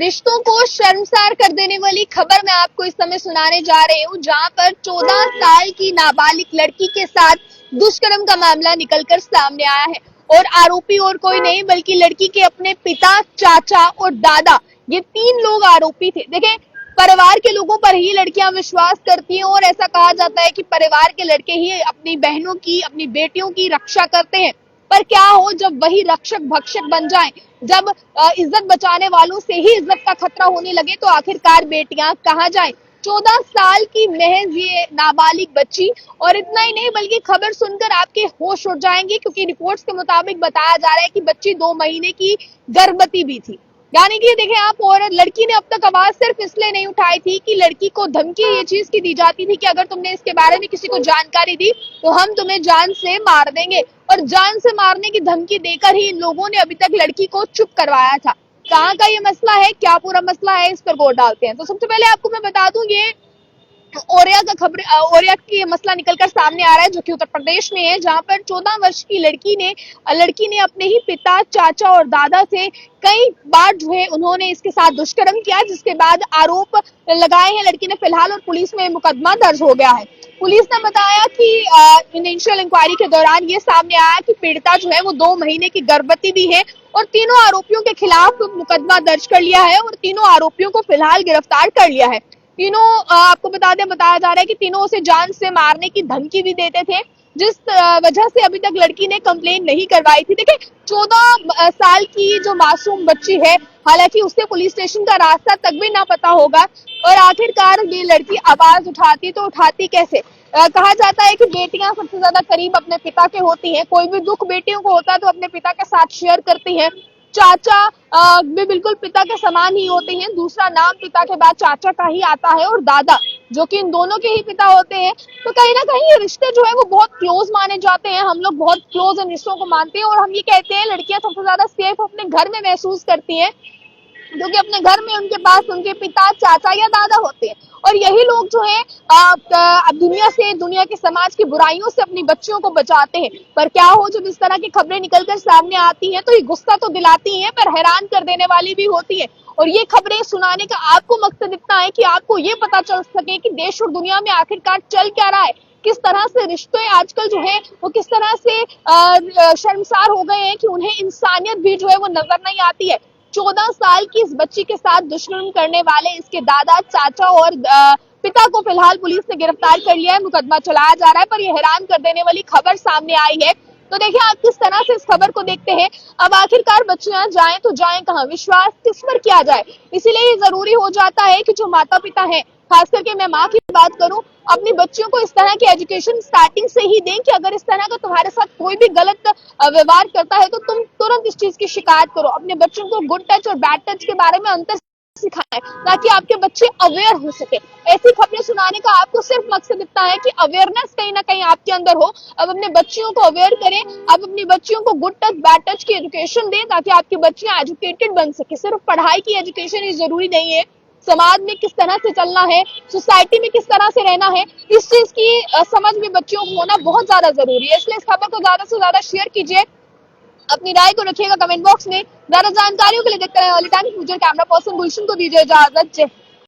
रिश्तों को शर्मसार कर देने वाली खबर मैं आपको इस समय सुनाने जा रही हूँ, जहां पर 14 साल की नाबालिग लड़की के साथ दुष्कर्म का मामला निकलकर सामने आया है। और आरोपी और कोई नहीं बल्कि लड़की के अपने पिता, चाचा और दादा, ये 3 लोग आरोपी थे। देखें, परिवार के लोगों पर ही लड़कियां विश्वास करती हैं और ऐसा कहा जाता है कि परिवार के लड़के ही अपनी बहनों की, अपनी बेटियों की रक्षा करते हैं। पर क्या हो जब वही रक्षक भक्षक बन जाएं, जब इज्जत बचाने वालों से ही इज्जत का खतरा होने लगे, तो आखिरकार बेटियां कहां जाएं। 14 साल की महज ये नाबालिग बच्ची, और इतना ही नहीं बल्कि खबर सुनकर आपके होश उड़ जाएंगे, क्योंकि रिपोर्ट्स के मुताबिक बताया जा रहा है कि बच्ची 2 महीने की गर्भवती भी थी। यानी कि देखें आप, और लड़की ने अब तक आवाज सिर्फ इसलिए नहीं उठाई थी कि लड़की को धमकी ये चीज की दी जाती थी कि अगर तुमने इसके बारे में किसी को जानकारी दी तो हम तुम्हें जान से मार देंगे, और जान से मारने की धमकी देकर ही इन लोगों ने अभी तक लड़की को चुप करवाया था। कहाँ का ये मसला है, क्या पूरा मसला है, इस पर गौर डालते हैं। तो सबसे पहले आपको मैं बता दूं, ये औरैया की मसला निकलकर सामने आ रहा है, जो कि उत्तर प्रदेश में है, जहां पर 14 वर्ष की लड़की ने अपने ही पिता, चाचा और दादा से कई बार जो है उन्होंने इसके साथ दुष्कर्म किया, जिसके बाद आरोप लगाए हैं लड़की ने फिलहाल, और पुलिस में मुकदमा दर्ज हो गया है। पुलिस ने बताया कि इनिशियल इंक्वायरी के दौरान ये सामने आया कि पीड़िता जो है वो 2 महीने की गर्भवती भी है, और तीनों आरोपियों के खिलाफ मुकदमा दर्ज कर लिया है और तीनों आरोपियों को फिलहाल गिरफ्तार कर लिया है। तीनों, आपको बताया जा रहा है कि तीनों उसे जान से मारने की धमकी भी देते थे, जिस वजह से अभी तक लड़की ने कंप्लेन नहीं करवाई थी। देखिए, 14 साल की जो मासूम बच्ची है, हालांकि उससे पुलिस स्टेशन का रास्ता तक भी ना पता होगा, और आखिरकार ये लड़की आवाज उठाती तो उठाती कैसे। कहा जाता है कि बेटियां सबसे ज्यादा करीब अपने पिता के होती हैं, कोई भी दुख बेटियों को होता है तो अपने पिता के साथ शेयर करती हैं। चाचा भी बिल्कुल पिता के समान ही होते हैं, दूसरा नाम पिता के बाद चाचा का ही आता है, और दादा जो कि इन दोनों के ही पिता होते हैं। तो कहीं ना कहीं ये रिश्ते जो है वो बहुत क्लोज माने जाते हैं, हम लोग बहुत क्लोज इन रिश्तों को मानते हैं, और हम ये कहते हैं लड़कियां सबसे ज्यादा सेफ अपने घर में महसूस करती हैं, क्योंकि अपने घर में उनके पास उनके पिता, चाचा या दादा होते हैं, और यही लोग जो है दुनिया के समाज की बुराइयों से अपनी बच्चियों को बचाते हैं। पर क्या हो जब इस तरह की खबरें निकलकर सामने आती हैं, तो ये गुस्सा तो दिलाती हैं, पर हैरान कर देने वाली भी होती है। और ये खबरें सुनाने का आपको मकसद इतना है कि आपको ये पता चल सके कि देश और दुनिया में आखिरकार चल क्या रहा है, किस तरह से रिश्ते आजकल जो है वो किस तरह से शर्मसार हो गए हैं कि उन्हें इंसानियत भी जो है वो नजर नहीं आती है। 14 साल की इस बच्ची के साथ दुष्कर्म करने वाले इसके दादा, चाचा और पिता को फिलहाल पुलिस ने गिरफ्तार कर लिया है, मुकदमा चलाया जा रहा है। पर यह हैरान कर देने वाली खबर सामने आई है। तो देखिए आप किस तरह से इस खबर को देखते हैं। अब आखिरकार बच्चियां जाएं तो जाएं कहां, विश्वास किस पर किया जाए। इसीलिए ये जरूरी हो जाता है कि जो माता पिता हैं, खास करके मैं माँ की बात करूं, अपनी बच्चियों को इस तरह की एजुकेशन स्टार्टिंग से ही दें कि अगर इस तरह का तुम्हारे साथ कोई भी गलत व्यवहार करता है तो तुम तुरंत इस चीज की शिकायत करो। अपने बच्चों को गुड टच और बैड टच के बारे में अंतर सिखाएं, ताकि आपके बच्चे अवेयर हो सके। ऐसी खबरें सुनाने का आपको सिर्फ मकसद इतना है कि अवेयरनेस कहीं ना कहीं आपके अंदर हो। अब अपने बच्चियों को अवेयर करें, अब अपनी बच्चियों को गुड टच बैड टच की एजुकेशन दें, ताकि आपकी बच्चियां एजुकेटेड बन सके। सिर्फ पढ़ाई की एजुकेशन ही जरूरी नहीं है, समाज में किस तरह से चलना है, सोसाइटी में किस तरह से रहना है, इस चीज की समझ में बच्चियों को होना बहुत ज्यादा जरूरी है। इसलिए इस खबर को ज्यादा से ज्यादा शेयर कीजिए, अपनी राय को रखिएगा कमेंट बॉक्स में। ज्यादा जानकारियों के लिए देखते रहे all time future. Camera person Gulshan को दीजिए इजाजत। जय